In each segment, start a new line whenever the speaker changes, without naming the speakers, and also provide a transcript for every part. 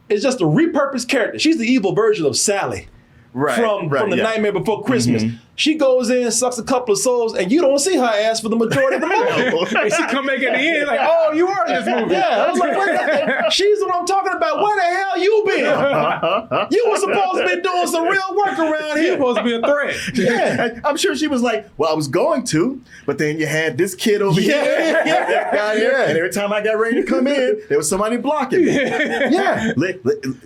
is just a repurposed character. She's the evil version of Sally. From the Nightmare Before Christmas. She goes in, sucks a couple of souls, and you don't see her ass for the majority of the movie.
And she come back at the end like, oh, you were in this movie.
Yeah, I was like, wait, she's the one I'm talking about. Where the hell you been? You were supposed to be doing some real work around here.
You're supposed to be a threat.
Yeah. I'm sure she was like, well, I was going to, but then you had this kid over here, that guy here, and every time I got ready to come in, there was somebody blocking me. Yeah.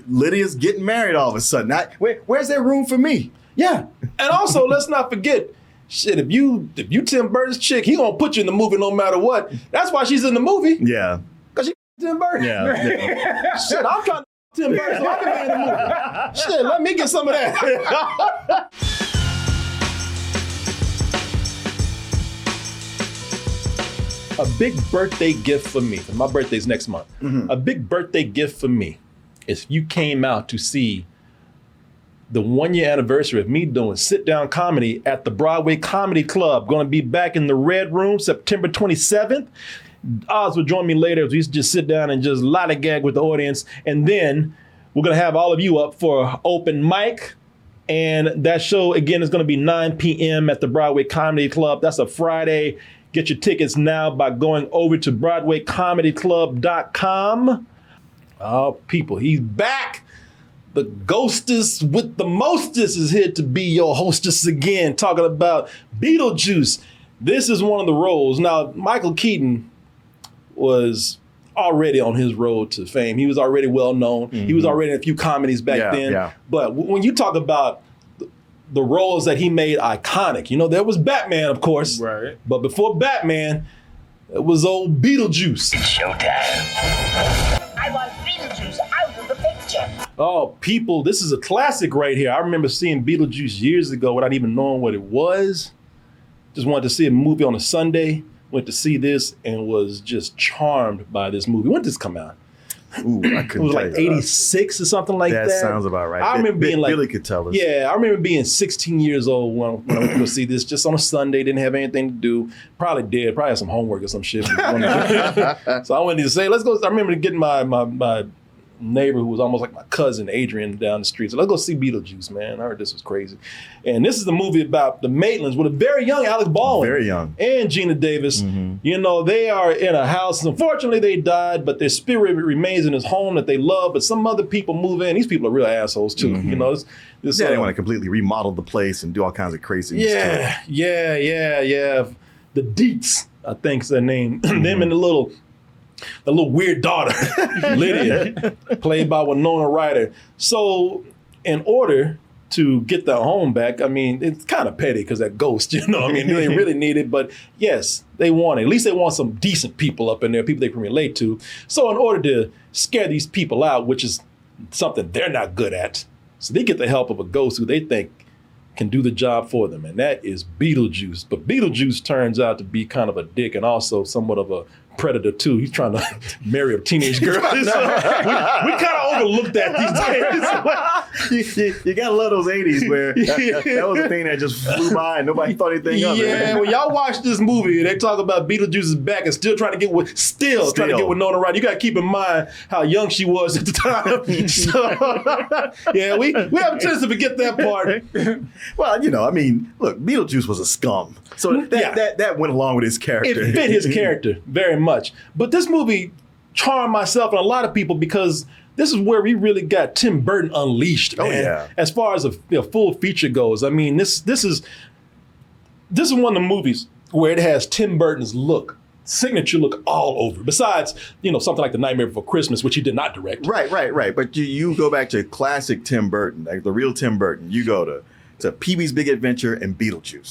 Lydia's getting married all of a sudden. Where's there room for me?
Yeah. And also, let's not forget, shit, if you Tim Burton's chick, he gonna put you in the movie no matter what. That's why she's in the movie.
Yeah.
Because she's Tim Burton.
Yeah.
Shit, I'm trying to Tim Burton so I can be in the movie. Shit, let me get some of that. A big birthday gift for me, and my birthday's next month. A big birthday gift for me is if you came out to see the 1 year anniversary of me doing sit-down comedy at the Broadway Comedy Club. Going to be back in the Red Room September 27th. Oz will join me later as we just sit down and just lollygag with the audience. And then we're going to have all of you up for open mic. And that show, again, is going to be 9 p.m. at the Broadway Comedy Club. That's a Friday. Get your tickets now by going over to BroadwayComedyClub.com. Oh, people, he's back. The ghostess with the mostest is here to be your hostess again, talking about Beetlejuice. This is one of the roles. Now, Michael Keaton was already on his road to fame. He was already well known. He was already in a few comedies back then. Yeah. But when you talk about the roles that he made iconic, there was Batman, of course.
Right.
But before Batman, it was old Beetlejuice.
It's showtime. I want Beetlejuice out of the picture.
Oh, people, this is a classic right here. I remember seeing Beetlejuice years ago without even knowing what it was. Just wanted to see a movie on a Sunday. Went to see this and was just charmed by this movie. When did this come out?
Ooh, I couldn't.
It was like 86 or something like that.
That sounds about right.
I remember being like,
Billy could tell us.
Yeah, I remember being 16 years old when I went to go see this, just on a Sunday. Didn't have anything to do. Probably had some homework or some shit. So I went to say, let's go. I remember getting my neighbor who was almost like my cousin, Adrian, down the street. So let's go see Beetlejuice, man. I heard this was crazy. And this is the movie about the Maitlands with a very young Alec Baldwin.
Very young.
And Gina Davis. They are in a house. Unfortunately, they died, but their spirit remains in this home that they love. But some other people move in. These people are real assholes, too. They want
to completely remodel the place and do all kinds of crazy stuff.
Yeah. The Deets, I think is their name. Them and the little weird daughter, Lydia, played by Winona Ryder. So in order to get their home back, I mean, it's kind of petty because that ghost, they really need it. But yes, they want it. At least they want some decent people up in there, people they can relate to. So in order to scare these people out, which is something they're not good at, so they get the help of a ghost who they think can do the job for them. And that is Beetlejuice. But Beetlejuice turns out to be kind of a dick and also somewhat of a predator too. He's trying to marry a teenage girl. So we kind of overlooked that these
days. You gotta love those 80s where that was a thing that just flew by and nobody thought anything of it.
Yeah, when y'all watch this movie, they talk about Beetlejuice's back and still trying to get with Winona Ryder. You gotta keep in mind how young she was at the time. So, yeah, we have a chance to forget that part.
Well, look, Beetlejuice was a scum. So that went along with his character.
It fit his character very much. But this movie charmed myself and a lot of people because this is where we really got Tim Burton unleashed, man. Oh, yeah. As far as a full feature goes. I mean, this is one of the movies where it has Tim Burton's signature look all over. Besides, something like The Nightmare Before Christmas, which he did not direct.
Right. But you go back to classic Tim Burton, like the real Tim Burton. You go to Pee-wee's Big Adventure and Beetlejuice.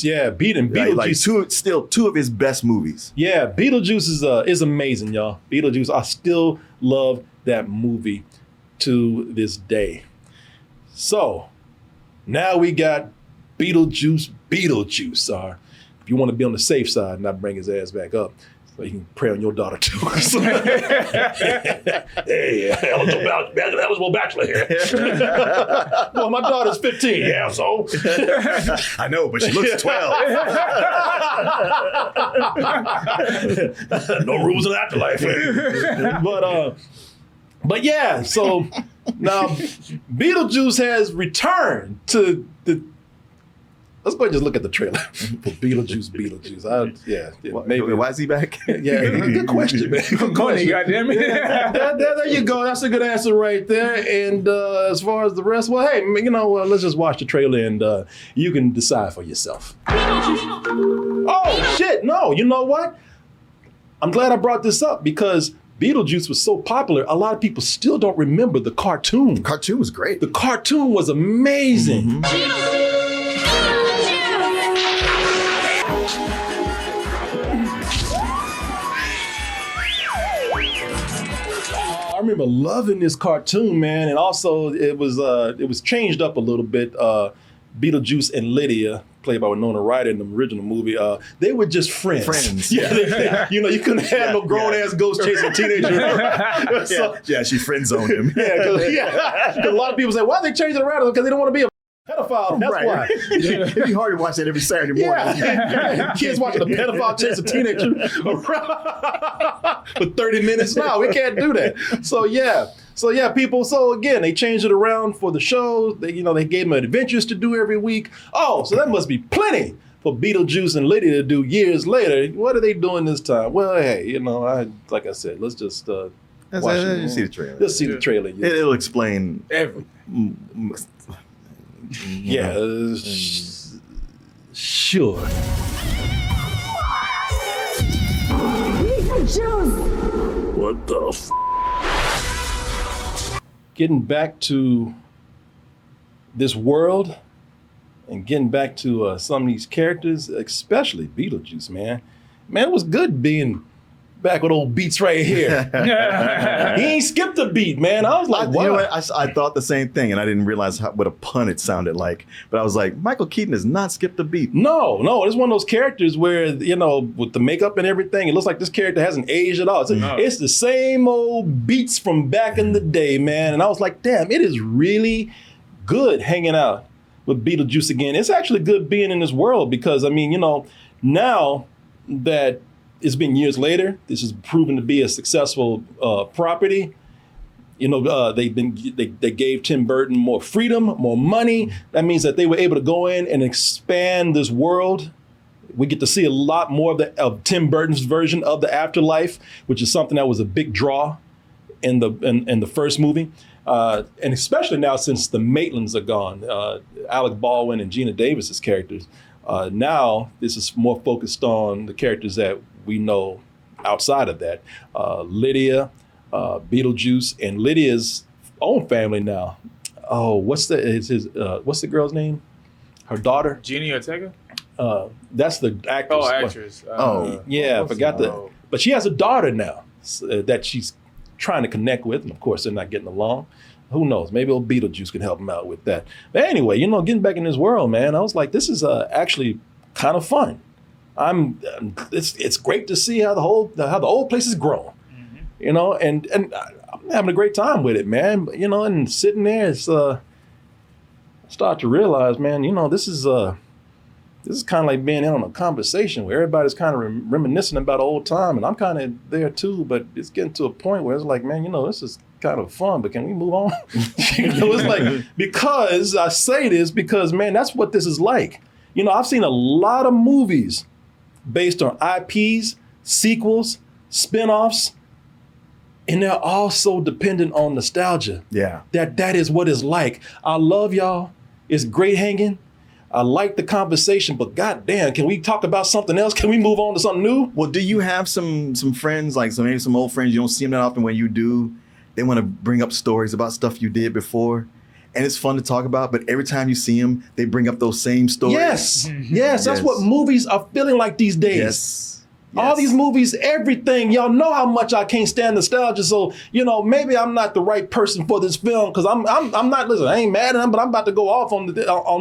Yeah. Beetlejuice.
Still two of his best movies.
Yeah, Beetlejuice is amazing, y'all. Beetlejuice, I still love that movie to this day. So, now we got Beetlejuice. If you want to be on the safe side and not bring his ass back up, so you can pray on your daughter too. Hey, eligible bachelor here. Well, my daughter's 15. Yeah, so.
I know, but she looks 12.
No rules in afterlife. But But yeah, so now Beetlejuice has returned to the. Let's go ahead and just look at the trailer for Beetlejuice. Maybe.
Why is he back?
Yeah, good question, man. Good
Money,
question.
goddamn it.
There you go. That's a good answer right there. And as far as the rest, well, hey, let's just watch the trailer and you can decide for yourself. Oh, shit. No, you know what? I'm glad I brought this up because Beetlejuice was so popular, a lot of people still don't remember the cartoon.
The cartoon was great.
The cartoon was amazing. I remember loving this cartoon, man, and also it was changed up a little bit. Beetlejuice and Lydia, played by Winona Ryder in the original movie, they were just friends. Yeah, you couldn't have no grown ass ghost chasing teenager.
Yeah, she friend zoned him.
Because a lot of people say, why they change it around? Because they don't want to be a pedophile. That's why.
It'd be hard to watch that every Saturday morning.
Yeah. Kids watching a pedophile chase a teenager for 30 minutes. No, we can't do that. So yeah, people. So again, they changed it around for the show. They gave them adventures to do every week. Oh, so that must be plenty for Beetlejuice and Lydia to do years later. What are they doing this time? Well, hey, like I said, let's just watch it.
See the trailer.
Let's see the trailer. Yeah.
It'll explain
Everything.
Yeah, sure. What the f? Getting back to this world and getting back to some of these characters, especially Beetlejuice, man. Man, it was good being back with old Beats right here. He ain't skipped a beat, man. I was like, wow.
You know what? I thought the same thing, and I didn't realize what a pun it sounded like. But I was like, Michael Keaton has not skipped a beat.
No, it's one of those characters where, with the makeup and everything, it looks like this character hasn't aged at all. It's the same old beats from back in the day, man. And I was like, damn, it is really good hanging out with Beetlejuice again. It's actually good being in this world because, now that it's been years later, this has proven to be a successful property. They gave Tim Burton more freedom, more money. That means that they were able to go in and expand this world. We get to see a lot more of Tim Burton's version of the afterlife, which is something that was a big draw in the first movie. And especially now since the Maitlands are gone, Alec Baldwin and Gina Davis's characters. Now this is more focused on the characters that we know outside of that. Lydia, Beetlejuice, and Lydia's own family now. Oh, what's the girl's name? Her daughter?
Jeannie Ortega?
That's the actress.
Oh, actress.
Yeah, I forgot that. But she has a daughter now that she's trying to connect with. And of course, they're not getting along. Who knows? Maybe old Beetlejuice can help him out with that. But anyway, getting back in this world, man, I was like, this is actually kind of fun. It's great to see how the old place has grown, and I'm having a great time with it, man. And sitting there, it's start to realize, man, this is kind of like being in on a conversation where everybody's kind of reminiscing about old time, and I'm kind of there too. But it's getting to a point where it's like, man, this is kind of fun, but can we move on? It's like, because I say this because, man, that's what this is like. I've seen a lot of movies based on IPs, sequels, spinoffs, and they're all so dependent on nostalgia.
Yeah.
That is what it's like. I love y'all. It's great hanging. I like the conversation, but goddamn, can we talk about something else? Can we move on to something new?
Well, do you have some friends, like maybe some old friends, you don't see them that often? When you do, they want to bring up stories about stuff you did before? And it's fun to talk about, but every time you see them, they bring up those same stories.
Yes, that's what movies are feeling like these days.
Yes.
All these movies, everything, y'all know how much I can't stand nostalgia. So, maybe I'm not the right person for this film because I'm not, listen, I ain't mad at him, but I'm about to go off on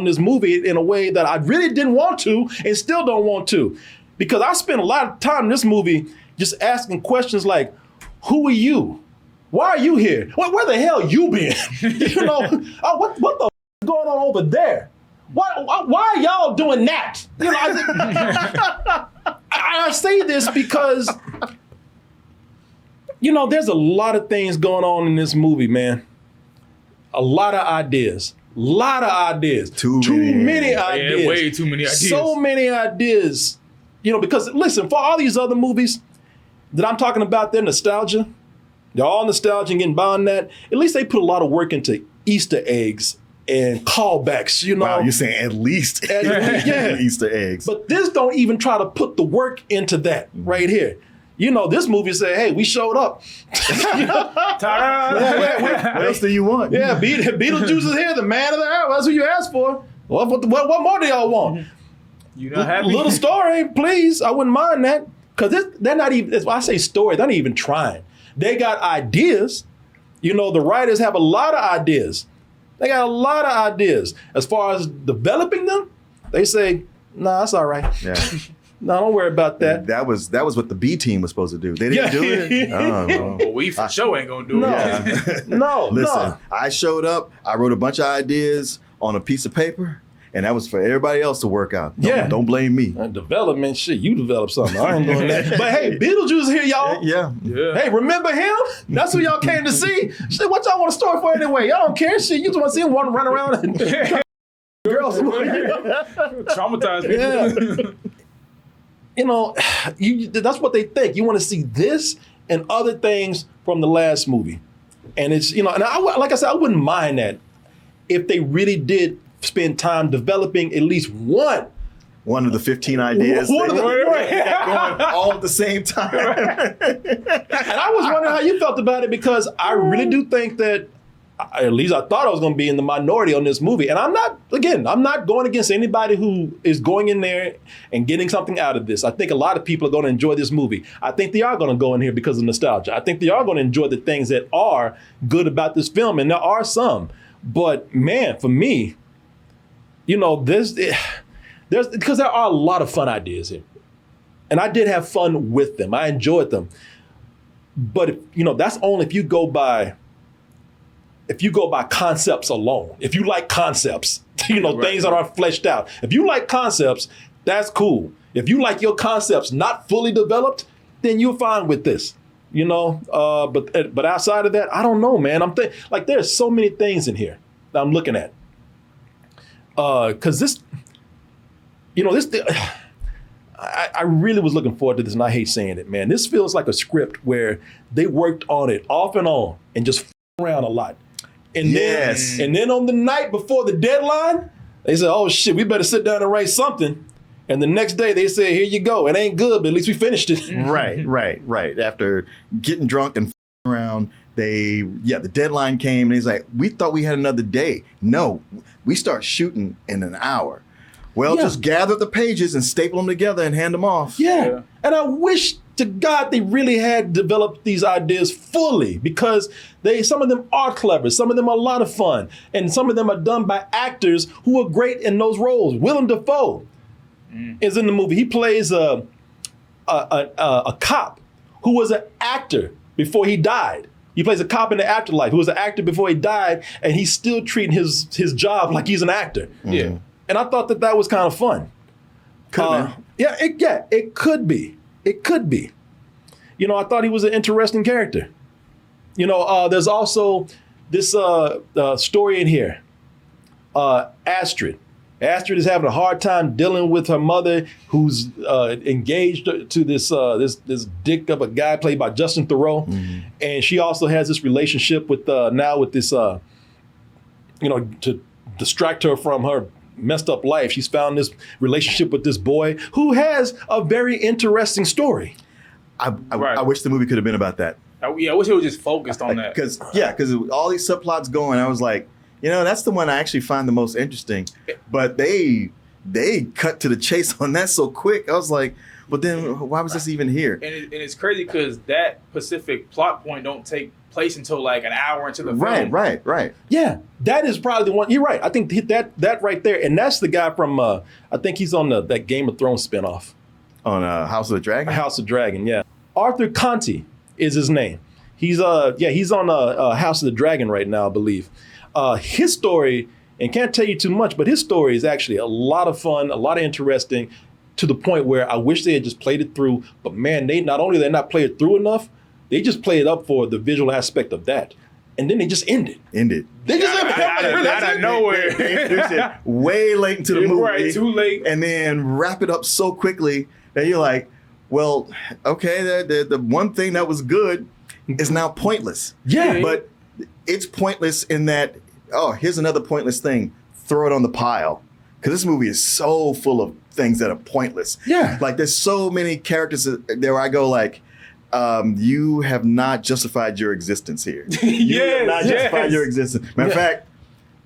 this movie in a way that I really didn't want to and still don't want to. Because I spent a lot of time in this movie just asking questions like, who are you? Why are you here? Where the hell you been? What the f- is going on over there? Why are y'all doing that? I say this because You know, there's a lot of things going on in this movie, man. A lot of ideas. Too many ideas.
Yeah, way too many ideas.
So many ideas. You know, because listen, for all these other movies that I'm talking about, they're nostalgia. They're all nostalgia and getting by on that. At least they put a lot of work into Easter eggs and callbacks, you know.
Wow, you're saying at least
yeah.
Easter eggs.
But this don't even try to put the work into that right here. You know, this movie said, hey, we showed up.
Ta-da!
What else do you want?
Yeah, Beetlejuice is here, the man of the hour. That's what you asked for. What more do y'all want?
You not happy?
Little story, please. I wouldn't mind that. Because they're not even, when I say story, they're not even trying. They got ideas. You know, the writers have a lot of ideas. They got a lot of ideas. As far as developing them, they say, nah, that's all right.
Yeah.
No, don't worry about that.
That was what the B team was supposed to do. They didn't do it. Oh, well.
Well, we for sure ain't gonna do it.
No,
Listen, I showed up. I wrote a bunch of ideas on a piece of paper, and that was for everybody else to work out. Don't blame me.
Development shit, you develop something. I ain't doing that. But hey, Beetlejuice is here, y'all.
Yeah.
Hey, remember him? That's who y'all came to see. Shit, what y'all want a story for anyway? Y'all don't care. Shit, you just want to see him run around and girls.
Traumatized me.
Yeah. You know, that's what they think. You want to see this and other things from the last movie. And it's, you know, and like I said, I wouldn't mind that if they really did spend time developing at least one
of the 15 ideas.
One of the,
going all at the same time.
And I was wondering how you felt about it, because I really do think that, at least I thought I was going to be in the minority on this movie. And I'm not going against anybody who is going in there and getting something out of this. I think a lot of people are going to enjoy this movie. I think they are going to go in here because of nostalgia. I think they are going to enjoy the things that are good about this film, and there are some. But man, for me, you know, there's because there are a lot of fun ideas here. And I did have fun with them. I enjoyed them. But, you know, that's only if you go by concepts alone. If you like concepts, you know, things that aren't fleshed out. If you like concepts, that's cool. If you like your concepts not fully developed, then you're fine with this, you know. But outside of that, I don't know, man. I'm like, there's so many things in here that I'm looking at. Because this, you know, I really was looking forward to this, and I hate saying it, man. This feels like a script where they worked on it off and on and just around a lot. And then on the night before the deadline, they said, oh shit, we better sit down and write something. And the next day they said, here you go. It ain't good, but at least we finished it.
Right. After getting drunk and around, the deadline came, and he's like, we thought we had another day. No, we start shooting in an hour. Well, just gather the pages and staple them together and hand them off.
Yeah. And I wish to God they really had developed these ideas fully, because some of them are clever, some of them are a lot of fun, and some of them are done by actors who are great in those roles. Willem Dafoe is in the movie. He plays a cop who was an actor before he died. He plays a cop in the afterlife who was an actor before he died, and he's still treating his job like he's an actor.
Mm-hmm.
Yeah. And I thought that was kind of fun. It could be. It could be. You know, I thought he was an interesting character. You know, there's also this story in here. Astrid. Astrid is having a hard time dealing with her mother, who's engaged to this dick of a guy played by Justin Theroux, and she also has this relationship with this, you know, to distract her from her messed up life. She's found this relationship with this boy who has a very interesting story.
I wish the movie could have been about that.
I wish it was just focused on that.
Because all these subplots going, I was like, you know, that's the one I actually find the most interesting. But they cut to the chase on that so quick. I was like, but then why was this even here?
And it's crazy because that specific plot point don't take place until like an hour into the film.
Right.
Yeah, that is probably the one. You're right. I think that right there, and that's the guy from. I think he's on that Game of Thrones spinoff.
On House of the Dragon.
House of Dragon. Yeah, Arthur Conti is his name. He's on House of the Dragon right now, I believe. His story, and can't tell you too much, but his story is actually a lot of fun, a lot of interesting, to the point where I wish they had just played it through. But man, they not played it through enough, They just played up for the visual aspect of that. And then they just ended. They just ended.
Out of nowhere.
They introduced it way late into the movie.
Right, too late.
And then wrap it up so quickly that you're like, well, okay, the one thing that was good is now pointless.
Yeah.
But it's pointless in that, oh, here's another pointless thing. Throw it on the pile. Because this movie is so full of things that are pointless.
Yeah.
Like there's so many characters there where I go like, you have not justified your existence here. You have not justified your existence. Matter of fact,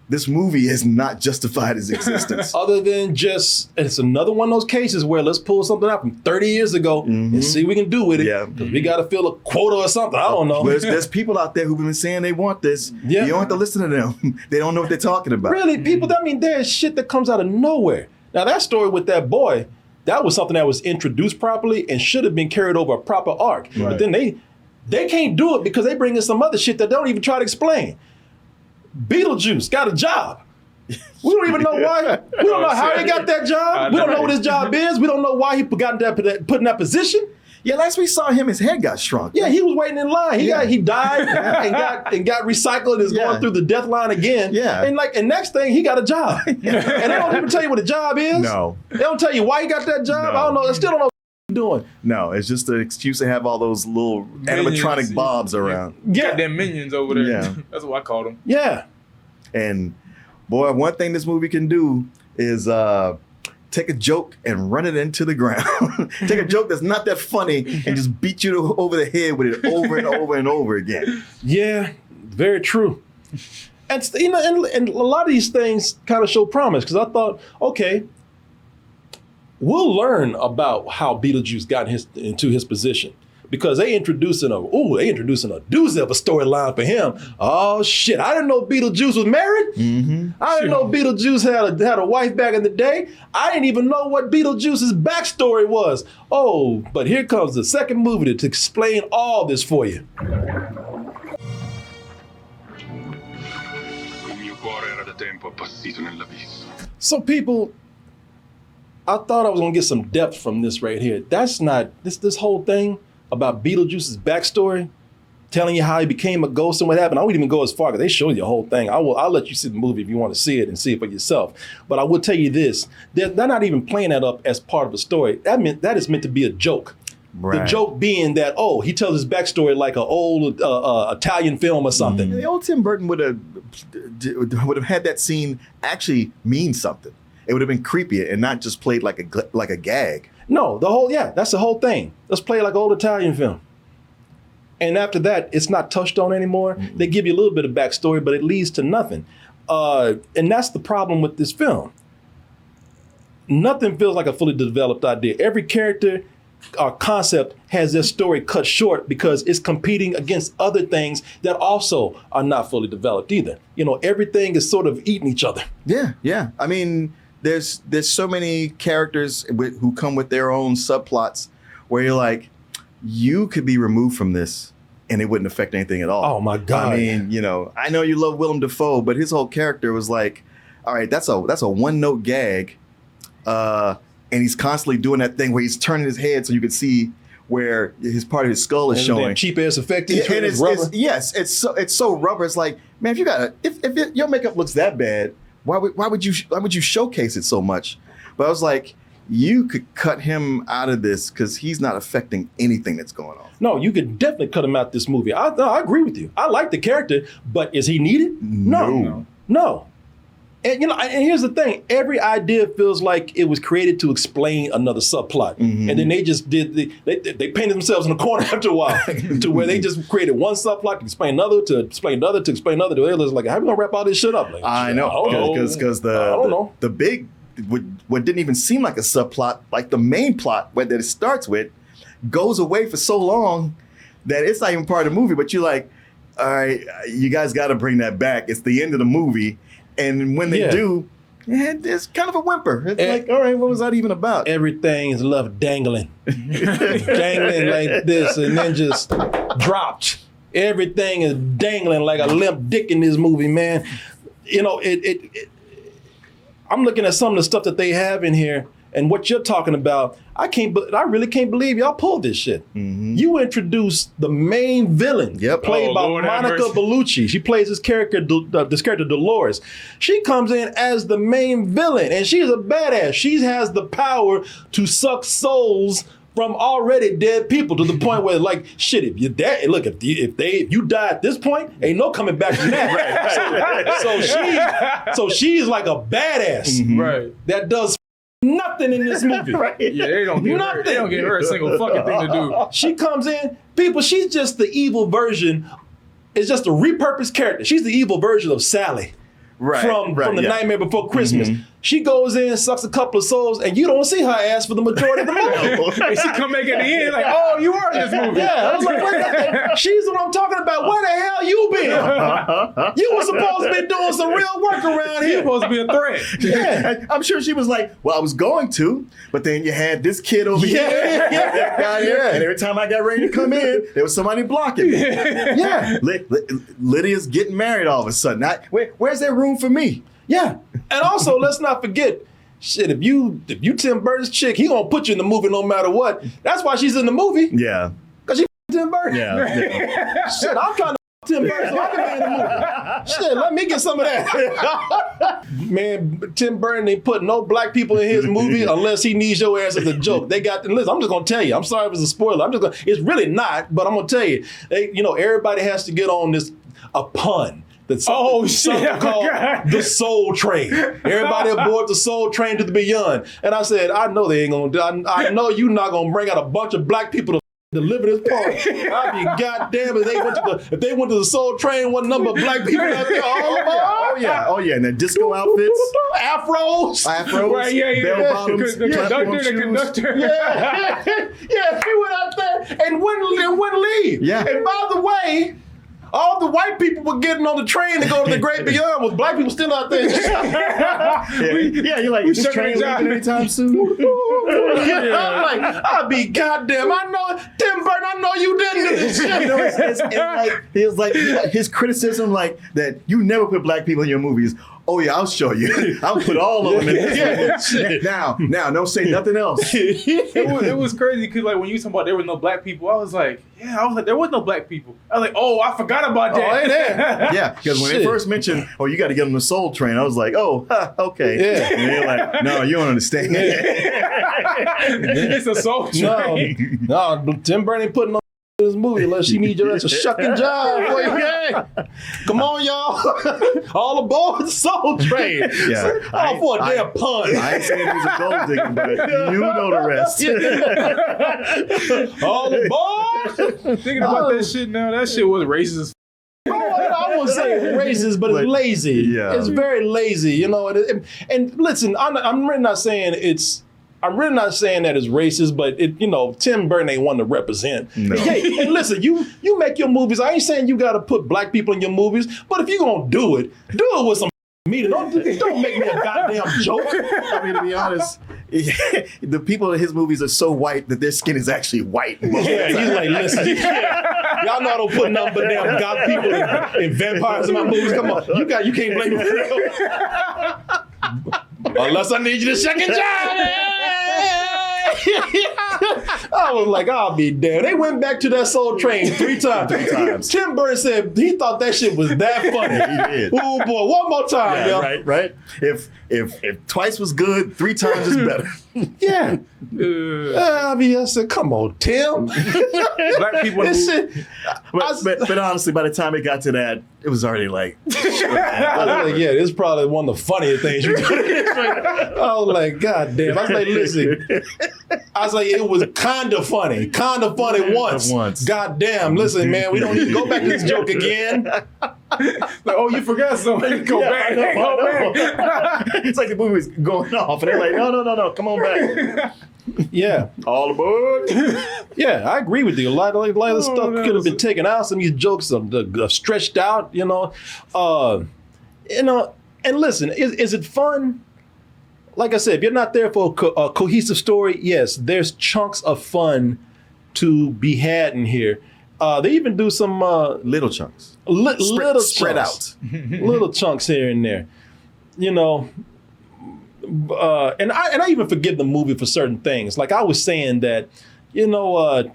this movie has not justified his existence.
Other than just, it's another one of those cases where let's pull something out from 30 years ago and see what we can do with it.
Yeah.
Because we got to fill a quota or something. I don't know.
There's people out there who've been saying they want this.
Yeah.
You don't have to listen to them. They don't know what they're talking about.
Really, people, I mean, there's shit that comes out of nowhere. Now, that story with that boy, that was something that was introduced properly and should have been carried over a proper arc.
Right.
But then they can't do it because they bring in some other shit that they don't even try to explain. Beetlejuice got a job. We don't even know why. We don't know how he got that job. We don't know what his job is. We don't know why he got put in that position.
Yeah, last we saw him, his head got shrunk.
Yeah, he was waiting in line. He died and got recycled and is going through the death line again.
Yeah.
And next thing, he got a job. And they don't even tell you what the job is.
No.
They don't tell you why he got that job.
No.
I don't know. I still don't know what he's doing.
No, it's just an excuse to have all those little animatronic bobs around.
Got them minions over there.
Yeah.
That's what I call them.
Yeah.
And boy, one thing this movie can do is take a joke and run it into the ground. Take a joke that's not that funny and just beat you over the head with it over and over and over again.
Yeah, very true. And and a lot of these things kind of show promise because I thought, okay, we'll learn about how Beetlejuice got into his position. Because they introducing a doozy of a storyline for him. Oh shit! I didn't know Beetlejuice was married.
Mm-hmm.
I didn't know Beetlejuice had a wife back in the day. I didn't even know what Beetlejuice's backstory was. Oh, but here comes the second movie to explain all this for you.
Il mio cuore era da tempo appassito nell'abisso.
So people, I thought I was gonna get some depth from this right here. That's not this whole thing about Beetlejuice's backstory, telling you how he became a ghost and what happened. I won't even go as far because they show you the whole thing. I'll let you see the movie if you want to see it and see it for yourself. But I will tell you this: they're not even playing that up as part of a story. That is meant to be a joke.
Right.
The joke being that he tells his backstory like an old Italian film or something.
The old Tim Burton would have had that scene actually mean something. It would have been creepier and not just played like a gag.
No, that's the whole thing. Let's play it like old Italian film. And after that, it's not touched on anymore. Mm-hmm. They give you a little bit of backstory, but it leads to nothing. And that's the problem with this film. Nothing feels like a fully developed idea. Every character or concept has their story cut short because it's competing against other things that also are not fully developed either. You know, everything is sort of eating each other.
Yeah. I mean, there's so many characters who come with their own subplots where you're like, you could be removed from this and it wouldn't affect anything at all.
Oh my God.
I mean, I know you love Willem Dafoe, but his whole character was like, all right, that's a one-note gag. And he's constantly doing that thing where he's turning his head so you can see where his part of his skull is showing.
Cheap ass effect.
And it's so rubber. It's like, man, if your makeup looks that bad, why would you showcase it so much? But I was like, you could cut him out of this because he's not affecting anything that's going on.
No, you could definitely cut him out this movie. I agree with you. I like the character, but is he needed? No. And and here's the thing: every idea feels like it was created to explain another subplot, and then they just did they painted themselves in a corner after a while, to where they just created one subplot to explain another, to explain another, to explain another. They're like, how are we gonna wrap all this shit up? Like,
I know, because the big what didn't even seem like a subplot, like the main plot that it starts with, goes away for so long that it's not even part of the movie. But you're like, all right, you guys got to bring that back. It's the end of the movie. And when they do, it's kind of a whimper. It's like, all right, what was that even about?
Everything is left dangling. Dangling like this and then just dropped. Everything is dangling like a limp dick in this movie, man. I'm looking at some of the stuff that they have in here, and what you're talking about, I really can't believe y'all pulled this shit. You introduced the main villain, played by
Lord have
Monica
mercy.
Bellucci. She plays this character Dolores. She comes in as the main villain, and she's a badass. She has the power to suck souls from already dead people to the point where, like, shit, if you're dead, look, if you die at this point, ain't no coming back from that. So she's like a badass,
Right.
that does nothing in this movie.
Yeah, they don't give her. They don't give her a single fucking thing to do.
She comes in, people. She's just the evil version. It's just a repurposed character. She's the evil version of Sally. From the Nightmare Before Christmas. She goes in, sucks a couple of souls, and you don't see her ass for the majority of the movie.
And she come back at the end like, oh, you are in this movie.
Yeah, I was like, she's what I'm talking about. Where the hell you been? You were supposed to be doing some real work around
She's
here.
supposed to be a threat.
Yeah.
I'm sure she was like, well, I was going to, but then you had this kid over here, that guy here, and every time I got ready to come in, there was somebody blocking me. Yeah. Lydia's getting married all of a sudden. Where's there room for me?
Yeah. And also, let's not forget, shit, if you Tim Burton's chick, he gonna put you in the movie no matter what. That's why she's in the movie.
Yeah.
Because she Tim Burton.
Yeah.
Shit, I'm trying to Tim Burton so I can be in the movie. Shit, let me get some of that. Man, Tim Burton ain't put no black people in his movie unless he needs your ass as a joke. They got, listen, I'm just gonna tell you, I'm sorry if it's a spoiler. It's really not, but I'm gonna tell you, everybody has to get on a pun. That's something called the Soul Train. Everybody aboard the Soul Train to the beyond. And I said, I know they ain't gonna do. I know you not gonna bring out a bunch of black people to deliver this party. I'd be goddamn if they went to the Soul Train, one number of black people out there.
Oh yeah, and the disco outfits,
afros,
Right, yeah.
bell bottoms,
The
platform
conductor.
Yeah, he went out there and wouldn't leave.
Yeah.
And by the way, all the white people were getting on the train to go to the great beyond, with black people still out there.
You're like, is this train leaving anytime soon?
I'm like, I'll be goddamn. I know, Tim Burton, I know you didn't do this shit.
You know, it's like his criticism, like that you never put black people in your movies. Oh yeah, I'll show you. I'll put all of them in this movie. Now, don't say nothing else.
It was crazy because like when you talking about there was no black people, I was like, there was no black people. I was like, oh, I forgot about that.
Oh, ain't there?
Yeah, because when they first mentioned, oh, you got to get on the Soul Train, I was like, oh, okay.
Yeah.
And they're like, no, you don't understand.
It's a soul train.
No, Tim Burton ain't putting on this movie unless she needs your ass a shucking job. Boy, yeah. Come on, y'all. All aboard the Soul Train.
Yeah.
All for a damn pun.
I ain't saying he's a gold digger, but you know the rest.
All aboard.
Thinking about that shit now, that shit was racist as
I won't say it's racist, but it's lazy.
Yeah.
It's very lazy, And listen, I'm really not saying that it's racist, but Tim Burton ain't one to represent.
No.
Hey, and listen, you make your movies. I ain't saying you got to put black people in your movies, but if you're gonna do it with some meaning. Don't make me a goddamn joke.
I mean, to be honest, the people in his movies are so white that their skin is actually white.
Yeah, he's like, listen, y'all know I don't put nothing but damn god people and vampires in my movies. Come on, you can't blame me for that. Unless I need you to second job. I was like, I'll be damned. They went back to that Soul Train three times. Tim Burton said he thought that shit was that funny.
He did.
Oh boy, one more time,
Yeah,
yo.
right. If twice was good, 3 times is better.
Yeah. I said, come on, Tim.
black people.
This shit.
But honestly, by the time it got to that, it was already like,
I was like, yeah, this is probably one of the funnier things you do. I was like, God damn. I was like, listen. I was like, it was kind of funny once. God damn. Listen, man, we don't need to go back to this joke again.
Like, oh, you forgot something. Go back.
I know. It's like the movie was going off, and they're like, no, come on back.
Yeah.
All aboard.
Yeah, I agree with you. A lot of the stuff could have been taken out. Some of these jokes are stretched out, And listen, is it fun? Like I said, if you're not there for a cohesive story, yes, there's chunks of fun to be had in here. They even do some
Little chunks.
little
Spread
chunks,
out.
little chunks here and there. I even forgive the movie for certain things. Like I was saying that, the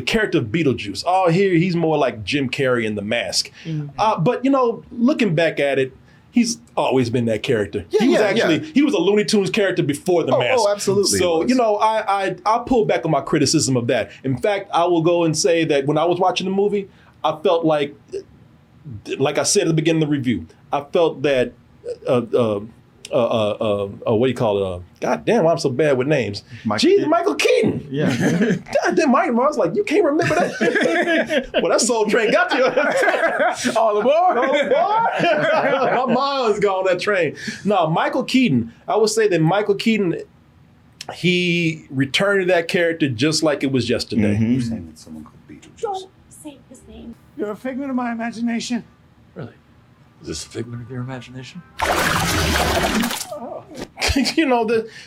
character of Beetlejuice. Oh, here he's more like Jim Carrey in The Mask. But looking back at it, he's always been that character. He was a Looney Tunes character before The Mask.
Oh, absolutely.
So I pull back on my criticism of that. In fact, I will go and say that when I was watching the movie, I felt like I said at the beginning of the review, I felt that what do you call it? God damn, I'm so bad with names. Michael Keaton.
Yeah.
God damn, I was like, you can't remember that? Well, that Soul Train got you.
All aboard.
My mind was gone on that train. No, Michael Keaton. I would say that Michael Keaton, he returned to that character just like it was yesterday.
You're saying that someone called Beetlejuice.
Don't say his name.
You're a figment of my imagination.
Really? Is this a figment of your imagination?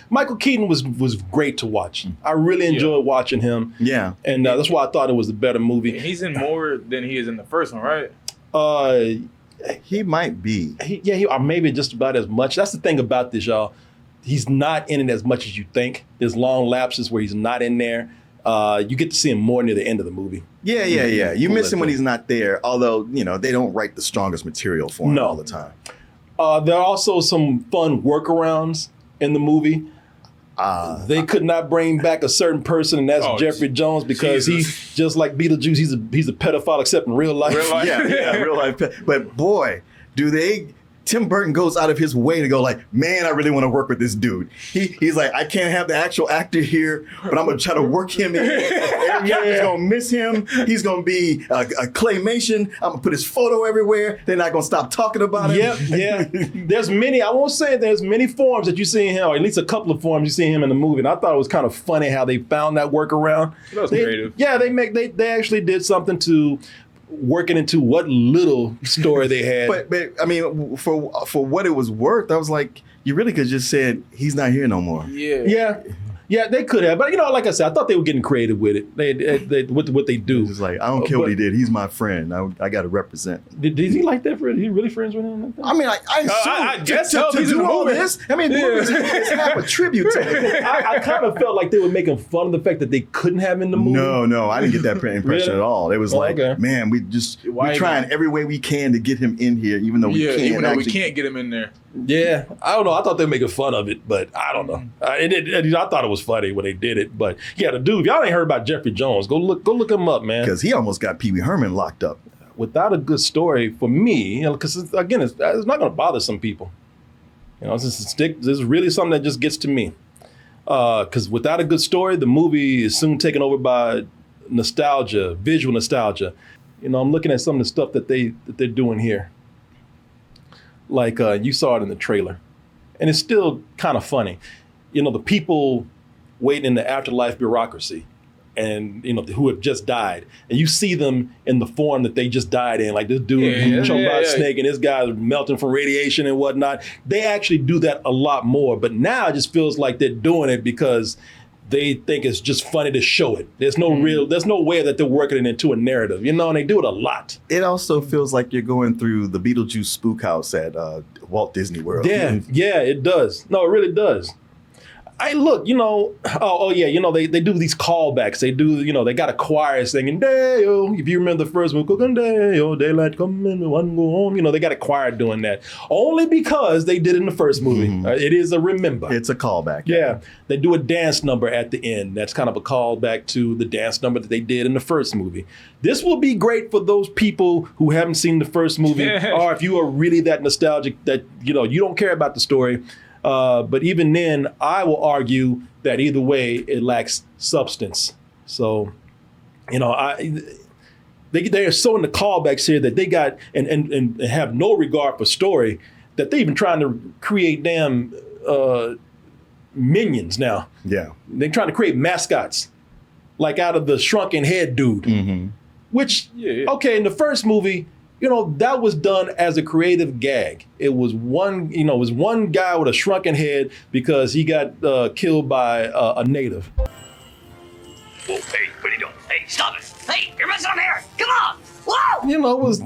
Michael Keaton was great to watch. I really enjoyed watching him.
Yeah.
And that's why I thought it was a better movie.
He's in more than he is in the first one, right?
He might be.
Or maybe just about as much. That's the thing about this, y'all. He's not in it as much as you think. There's long lapses where he's not in there. You get to see him more near the end of the movie.
Yeah. You miss him when he's not there, although, they don't write the strongest material for him all the time.
There are also some fun workarounds in the movie. They could not bring back a certain person, and that's Jeffrey Jones, because he's just like Beetlejuice. He's a pedophile, except in real life.
Yeah, real life. But boy, Tim Burton goes out of his way to go like, man, I really want to work with this dude. He's like, I can't have the actual actor here, but I'm going to try to work him in. Every character's going to miss him. He's going to be a claymation. I'm going to put his photo everywhere. They're not going to stop talking about him.
Yeah. There's many forms that you see him, or at least a couple of forms you see him in the movie. And I thought it was kind of funny how they found that workaround.
That was creative.
Yeah, they actually did something to working into what little story they had.
But I mean, for what it was worth, I was like, you really could just said he's not here no more.
Yeah, they could have, but like I said, I thought they were getting creative with it. They with what they do.
It's like, I don't care what he did. He's my friend. I got to represent.
Did he like that friend? He really friends with him? Like that?
I mean, I assume to do all this. I mean, movies is half a tribute to him.
I kind of felt like they were making fun of the fact that they couldn't have him in the movie.
No, I didn't get that impression
Really?
at all. It was man, we're trying every way we can to get him in here, even though we
can't get him in there.
Yeah, I don't know. I thought they were making fun of it, but I don't know. I thought it was funny when they did it, but yeah, the dude. If y'all ain't heard about Jeffrey Jones, go look him up, man.
Because he almost got Pee Wee Herman locked up.
Without a good story for me, because it's not going to bother some people. This is really something that just gets to me. Because without a good story, the movie is soon taken over by nostalgia, visual nostalgia. I'm looking at some of the stuff that they're doing here. Like you saw it in the trailer, and it's still kind of funny. The people waiting in the afterlife bureaucracy, and who have just died, and you see them in the form that they just died in, like this dude choked by a snake, and this guy melting from radiation and whatnot. They actually do that a lot more, but now it just feels like they're doing it because they think it's just funny to show it. There's no way that they're working it into a narrative, and they do it a lot.
It also feels like you're going through the Beetlejuice spook house at Walt Disney World.
Yeah, it does. No, it really does. Hey, look, they do these callbacks. They do, they got a choir singing, Day-o. If you remember the first one, cooking Day-o, daylight coming, one go home. They got a choir doing that. Only because they did it in the first movie.
Mm-hmm.
It is a remember.
It's a callback.
Yeah. They do a dance number at the end. That's kind of a callback to the dance number that they did in the first movie. This will be great for those people who haven't seen the first movie, or if you are really that nostalgic that, you don't care about the story. But even then, I will argue that either way, it lacks substance. So, they are so in the callbacks here that they got and have no regard for story that they're even trying to create damn minions now.
Yeah,
they're trying to create mascots, like out of the shrunken head dude.
Mm-hmm.
Which okay, in the first movie, that was done as a creative gag. It was one guy with a shrunken head because he got killed by a native.
Whoa, hey, what are you doing? Hey, stop it! Hey, you're messing up here! Come on! Whoa!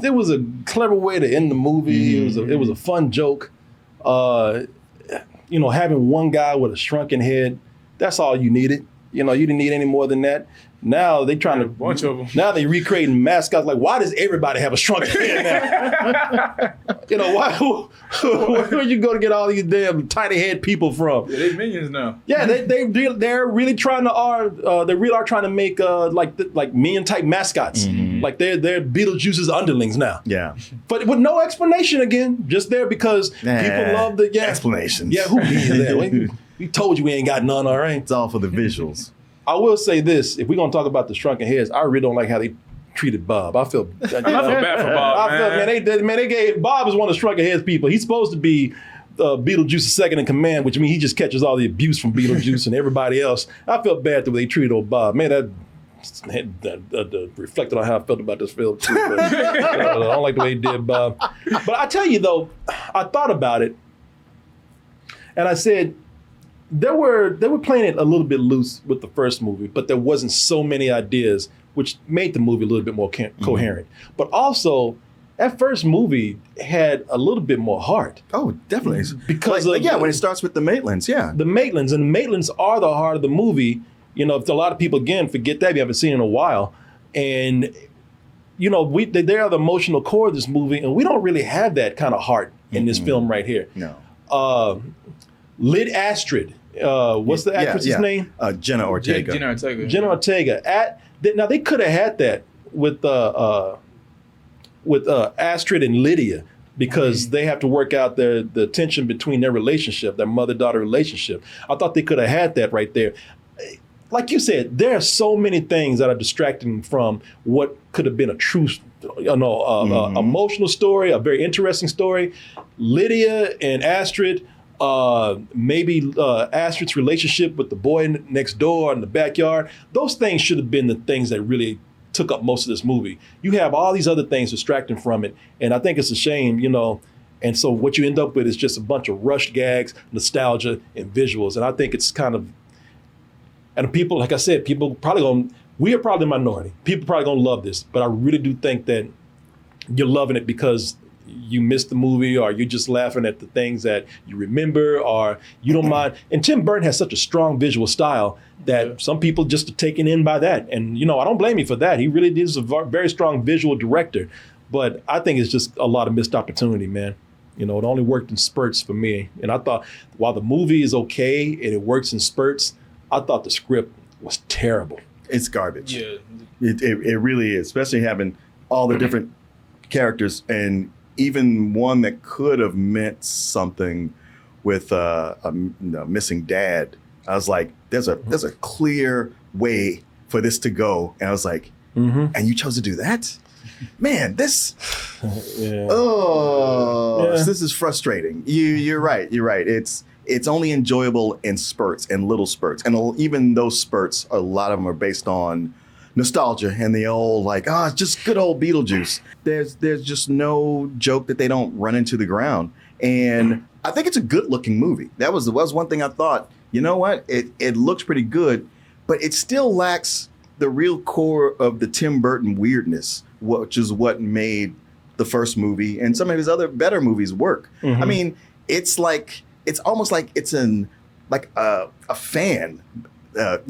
It was a clever way to end the movie. It was a fun joke. having one guy with a shrunken head, that's all you needed. You didn't need any more than that. Now they trying to
A bunch of them.
Now they recreating mascots. Like, why does everybody have a shrunken head now? Why? Where you go to get all these damn tiny head people from?
Yeah, they minions now.
Yeah, they're really trying to they really are trying to make like minion type mascots. Like they're Beetlejuice's underlings now.
Yeah.
But with no explanation again, just there because people love the
explanations.
Yeah, who needs that? We told you we ain't got none, all right?
It's all for the visuals.
I will say this: if we're gonna talk about the shrunken heads, I really don't like how they treated Bob. I feel
I feel bad for Bob, man.
They gave Bob is one of the shrunken heads people. He's supposed to be Beetlejuice's second in command, which means he just catches all the abuse from Beetlejuice and everybody else. I felt bad the way they treated old Bob. Man, that reflected on how I felt about this film too. But, I don't like the way he did Bob. But I tell you though, I thought about it, and I said, they were playing it a little bit loose with the first movie, but there wasn't so many ideas, which made the movie a little bit more coherent. But also, that first movie had a little bit more heart.
Oh, definitely.
Because
when it starts with the Maitlands, yeah.
The Maitlands, and the Maitlands are the heart of the movie. If a lot of people, again, forget that, you haven't seen it in a while. And, they are the emotional core of this movie, and we don't really have that kind of heart in this film right here.
No.
Lyd Astrid. What's the actress's name?
Jenna Ortega.
Jenna Ortega.
Now they could have had that with Astrid and Lydia, because they have to work out the tension between their relationship, their mother-daughter relationship. I thought they could have had that right there. Like you said, there are so many things that are distracting from what could have been a true, emotional story, a very interesting story. Lydia and Astrid. Maybe Astrid's relationship with the boy next door in the backyard. Those things should have been the things that really took up most of this movie. You have all these other things distracting from it, and I think it's a shame, and so what you end up with is just a bunch of rushed gags, nostalgia, and visuals, and I think it's kind of, and people, like I said, we are probably the minority. People probably gonna love this, but I really do think that you're loving it because you missed the movie, or you're just laughing at the things that you remember, or you don't mind. And Tim Burton has such a strong visual style that some people just are taken in by that. And, I don't blame you for that. He really is a very strong visual director. But I think it's just a lot of missed opportunity, man. It only worked in spurts for me. And I thought, while the movie is okay and it works in spurts, I thought the script was terrible.
It's garbage.
Yeah.
It really is, especially having all the different characters, and even one that could have meant something with a missing dad. I was like, there's a clear way for this to go. And I was like, and you chose to do that? Man, this, this is frustrating. You're right. It's only enjoyable in spurts and little spurts. And even those spurts, a lot of them are based on nostalgia and the old, it's just good old Beetlejuice. There's just no joke that they don't run into the ground. And I think it's a good looking movie. That was one thing I thought, you know what? It looks pretty good, but it still lacks the real core of the Tim Burton weirdness, which is what made the first movie and some of his other better movies work. I mean, it's almost like it's a fan. A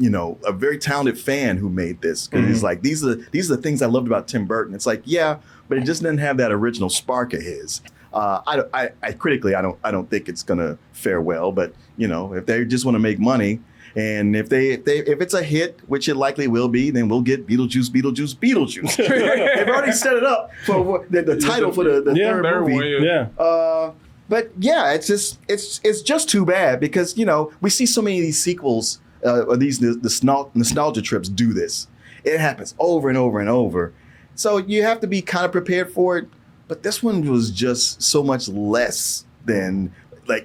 very talented fan who made this. Because he's like, these are the things I loved about Tim Burton. It's like, yeah, but it just didn't have that original spark of his. I critically, I don't think it's gonna fare well. But if they just want to make money, and if it's a hit, which it likely will be, then we'll get Beetlejuice. They've already set it up for the title for the third movie. But yeah, it's just too bad because we see so many of these sequels. These nostalgia trips do this. It happens over and over and over. So you have to be kind of prepared for it. But this one was just so much less than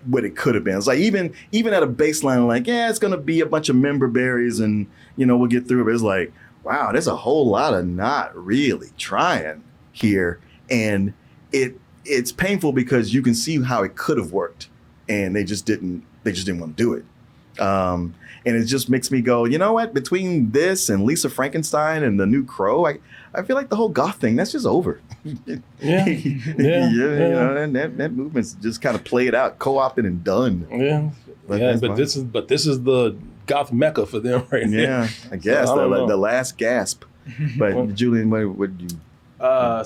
what it could have been. It's like even at a baseline, it's gonna be a bunch of member berries and we'll get through it. But it's like, wow, there's a whole lot of not really trying here. And it's painful because you can see how it could have worked and they just didn't want to do it. And it just makes me go, you know what? Between this and Lisa Frankenstein and the new Crow, I feel like the whole goth thing, that's just over.
Yeah.
You know, and that movement's just kind of played out, co-opted and done.
Yeah. But this is the goth mecca for them right now.
Yeah, I guess
So, I don't know.
the last gasp. But Julian, what you?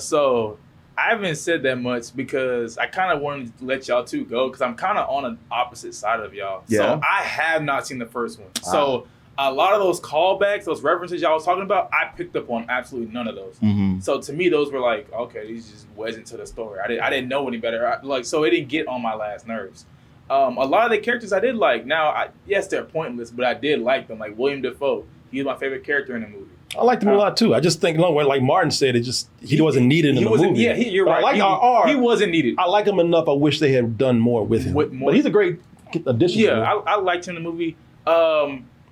So I haven't said that much because I kind of wanted to let y'all two go because I'm kind of on an opposite side of y'all.
Yeah.
So I have not seen the first one. So a lot of those callbacks, those references y'all was talking about, I picked up on absolutely none of those.
Mm-hmm.
So to me, those were like, okay, these just wasn't to the story. I didn't know any better. So it didn't get on my last nerves. A lot of the characters I did like. Now, yes, they're pointless, but I did like them. Like William Dafoe, he was my favorite character in the movie.
I liked him a lot too. I just think, like Martin said, he wasn't needed in the movie.
Yeah, you're
But
right.
I like
he wasn't needed.
I like him enough. I wish they had done more with him. But he's a great addition.
Yeah,
to him.
I liked him in the movie.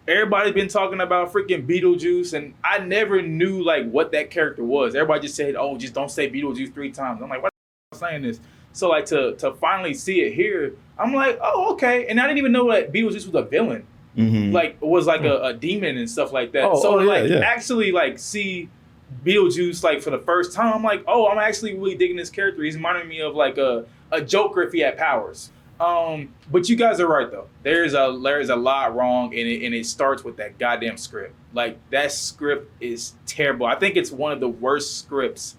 Everybody's been talking about freaking Beetlejuice, and I never knew like what that character was. Everybody just said, "Oh, just don't say Beetlejuice 3 times." I'm like, "Why am I saying this?" So like to finally see it here, I'm like, "Oh, okay." And I didn't even know that Beetlejuice was a villain.
Mm-hmm.
Like was like a demon and stuff like that. Actually like see Beetlejuice like for the first time, I'm like, oh, I'm actually really digging this character. He's reminding me of like a Joker if he had powers. But you guys are right though. There's a lot wrong in it, and it starts with that goddamn script. Like that script is terrible. I think it's one of the worst scripts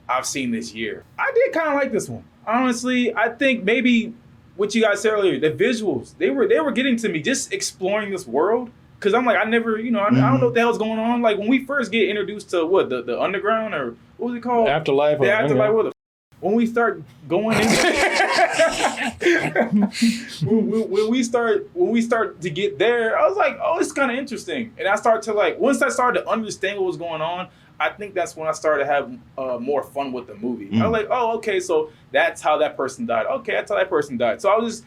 I've seen this year. I did kind of like this one. Honestly, I think maybe what you guys said earlier, the visuals, they were getting to me, just exploring this world. Cause I'm like, I never, I don't know what the hell's going on. Like when we first get introduced to what, the underground or what was it called?
Afterlife.
The afterlife, what the when we start going in when we start to get there, I was like, oh, it's kind of interesting. And I start to like, once I started to understand what was going on, I think that's when I started to have more fun with the movie. I was like, oh, okay, so that's how that person died. Okay, that's how that person died. So I was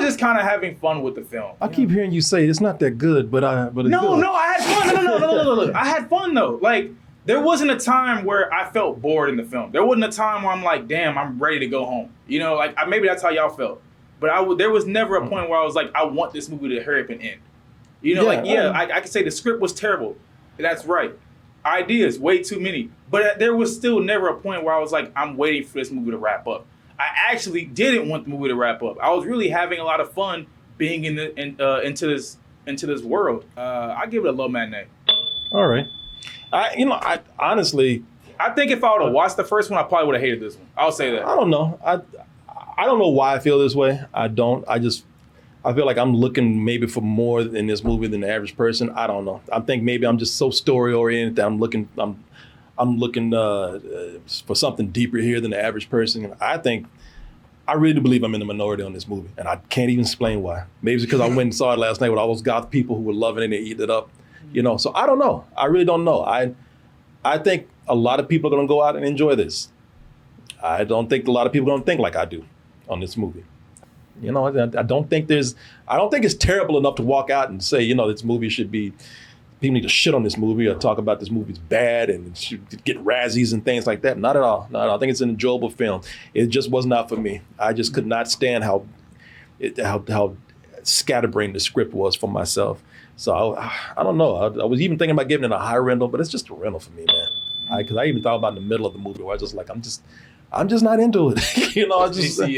just kind of having fun with the film.
I keep hearing you say it's not that good, but it's good.
No, I had fun. No. I had fun though. Like there wasn't a time where I felt bored in the film. There wasn't a time where I'm like, damn, I'm ready to go home. Like maybe that's how y'all felt. But there was never a point where I was like, I want this movie to hurry up and end. I could say the script was terrible. That's right. Ideas, way too many. But there was still never a point where I was like, I'm waiting for this movie to wrap up. I actually didn't want the movie to wrap up. I was really having a lot of fun being into this world. I give it a low matinee.
All right. I honestly,
I think if I would have watched the first one, I probably would have hated this one. I'll say that.
I don't know. I don't know why I feel this way. I don't. I feel like I'm looking maybe for more in this movie than the average person. I don't know. I think maybe I'm just so story oriented that I'm looking for something deeper here than the average person. And I really do believe I'm in the minority on this movie, and I can't even explain why. Maybe it's because I went and saw it last night with all those goth people who were loving it and eating it up. So I don't know. I really don't know. I think a lot of people are going to go out and enjoy this. I don't think a lot of people are going to think like I do on this movie. I don't think it's terrible enough to walk out and say, this movie should be, people need to shit on this movie or talk about this movie's bad and it should get Razzies and things like that. Not at all. No, I think it's an enjoyable film. It just was not for me. I just could not stand how scatterbrained the script was for myself. So I don't know. I was even thinking about giving it a high rental, but it's just a rental for me, man. Because I even thought about in the middle of the movie where I was just like, I'm just not into it.
See,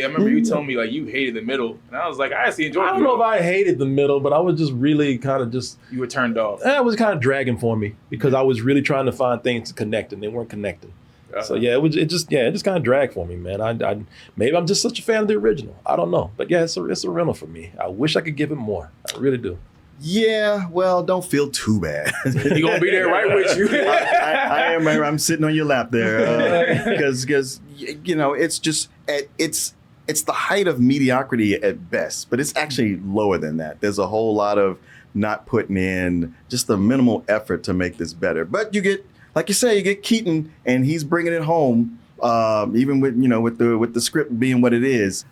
I remember you told me like you hated the middle, and I was like, I actually enjoyed it.
I don't know if I hated the middle, but I was just really kind of you
were turned off.
It was kind of dragging for me because I was really trying to find things to connect, and they weren't connecting. So yeah, it just kind of dragged for me, man. I maybe I'm just such a fan of the original. I don't know, but yeah, it's a rental for me. I wish I could give it more. I really do.
Yeah, well, don't feel too bad.
You're gonna be there right with you.
I am. I'm sitting on your lap there because it's just it's the height of mediocrity at best, but it's actually lower than that. There's a whole lot of not putting in just the minimal effort to make this better. But you get, like you say, you get Keaton, and he's bringing it home. Even with the script being what it is,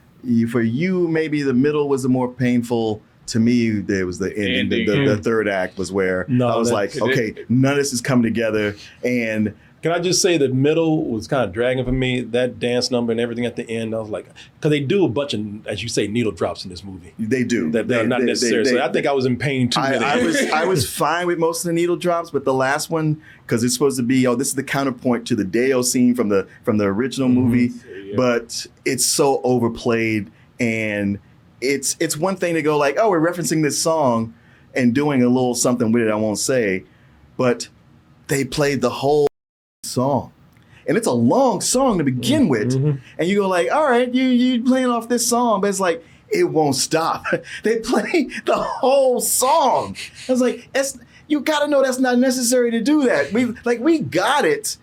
for you, maybe the middle was the more painful. To me, there was the ending. The third act was where I was like, okay, none of this is coming together. And
Can I just say the middle was kind of dragging for me? That dance number and everything at the end, I was like, because they do a bunch of, as you say, needle drops in this movie.
They do.
They're not necessary. So I think I was in pain too.
I was fine with most of the needle drops, but the last one, because it's supposed to be, this is the counterpoint to the Deo scene from the original movie, but it's so overplayed, and it's one thing to go like, oh, we're referencing this song and doing a little something with it, I won't say, but they played the whole song, and it's a long song to begin with, and you go like, all right, you playing off this song, but it's like it won't stop. They play the whole song. I was like, you gotta know that's not necessary to do that. We got it,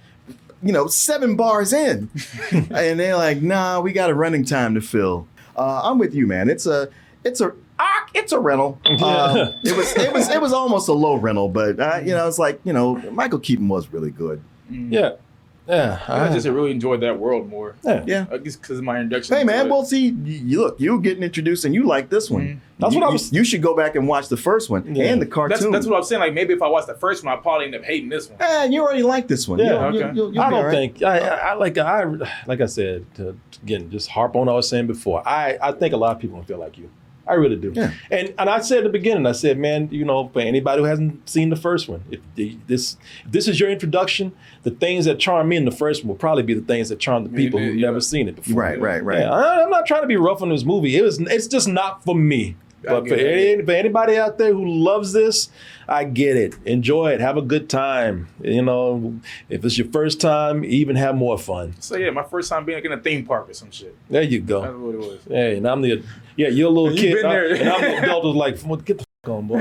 7 bars in, and they're like, nah, we got a running time to fill. I'm with you, man. It's a rental. It was almost a low rental, but it's like, Michael Keaton was really good.
Yeah.
I just really enjoyed that world more.
Yeah.
I guess because of my introduction.
Hey, man, well, see, you're getting introduced and you like this one. That's what I was. You should go back and watch the first one and the cartoon.
That's what I was saying. Like, maybe if I watched the first one, I'd probably end up hating this one.
You already like this one.
Yeah,
okay.
I don't think I like I said, again, just harp on what I was saying before. I think a lot of people don't feel like you. I really do. Yeah. And I said at the beginning, I said, man, for anybody who hasn't seen the first one, if this is your introduction, the things that charm me in the first one will probably be the things that charm the people who've never seen it before.
Right.
Yeah, I'm not trying to be rough on this movie. It's just not for me. But for anybody out there who loves this, I get it. Enjoy it. Have a good time. If it's your first time, even have more fun.
So yeah, my first time being in a theme park or some shit.
There you go.
That's what it was.
Hey, and you're a little kid.
Been there.
And I'm the adult who's like, get the fuck on, boy.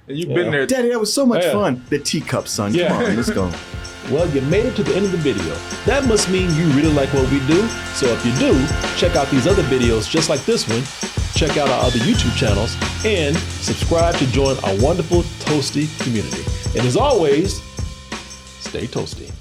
You've been there.
Daddy, that was so much fun. The teacup, son. Come on, let's go.
Well, you made it to the end of the video. That must mean you really like what we do. So if you do, check out these other videos just like this one. Check out our other YouTube channels and subscribe to join our wonderful Toasty community. And as always, stay toasty.